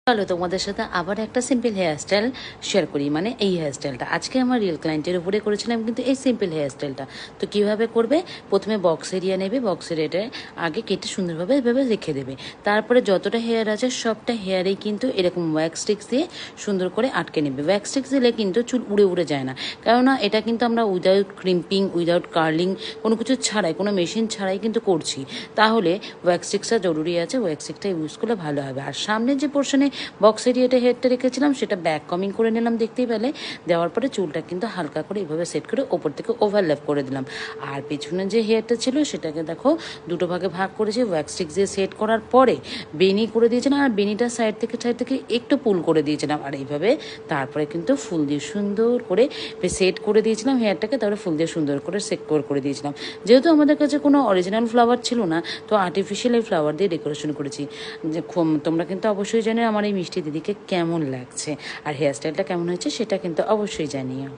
চলো তোমাদের সাথে আবার একটা সিম্পল হেয়ার স্টাইল শেয়ার করি, মানে এই হেয়ার স্টাইলটা আজকে আমার রিয়েল ক্লায়েন্টের উপরে করেছিলাম, কিন্তু এই সিম্পল হেয়ার স্টাইলটা তো কীভাবে করবে। প্রথমে বক্স এরিয়া নেবে, বক্স এরিয়াটা আগে কেটে সুন্দরভাবে এভাবে রেখে দেবে। তারপরে যতটা হেয়ার আছে সবটা হেয়ারেই কিন্তু এরকম ওয়্যাক্স স্টিক্স দিয়ে সুন্দর করে আটকে নেবে। ওয়্যাক্স স্টিক্স দিলে কিন্তু চুল উড়ে উড়ে যায় না, কেননা এটা কিন্তু আমরা উইদাউট ক্রিম্পিং, উইদাউট কার্লিং, কোনো কিছু ছাড়াই, কোনো মেশিন ছাড়াই কিন্তু করছি। তাহলে ওয়্যাক্স স্টিক্সটা জরুরি আছে, ওয়্যাক্স স্টিক্সটা ইউজ করলে ভালো হবে। আর সামনের যে পোর্শনে বক্স এরিয়াটা হেয়ারটা রেখেছিলাম সেটা ব্যাক কমিং করে নিলাম, দেখতেই পেলে। দেওয়ার পরে চুলটা কিন্তু হালকা করে এইভাবে সেট করে ওপর থেকে ওভারল্যাপ করে দিলাম। আর পেছনে যে হেয়ারটা ছিল সেটাকে দেখো দুটো ভাগে ভাগ করেছি। ওয়্যাক্স স্টিক দিয়ে সেট করার পরে বেনি করে দিয়েছিলাম, আর বেনিটা সাইড থেকে একটু পুল করে দিয়েছিলাম। আর এইভাবে তারপরে কিন্তু ফুল দিয়ে সুন্দর করে সেট করে দিয়েছিলাম হেয়ারটাকে। তারপরে ফুল দিয়ে সুন্দর করে সেক্টর করে দিয়েছিলাম। যেহেতু আমাদের কাছে কোনো অরিজিনাল ফ্লাওয়ার ছিল না, তো আর্টিফিশিয়াল এই ফ্লাওয়ার দিয়ে ডেকোরেশন করেছি। যে তোমরা কিন্তু অবশ্যই জানো আমার এই মিষ্টি দিদিকে কেমন লাগছে, আর হেয়ার স্টাইলটা কেমন হয়েছে সেটা কিন্তু অবশ্যই জানিও।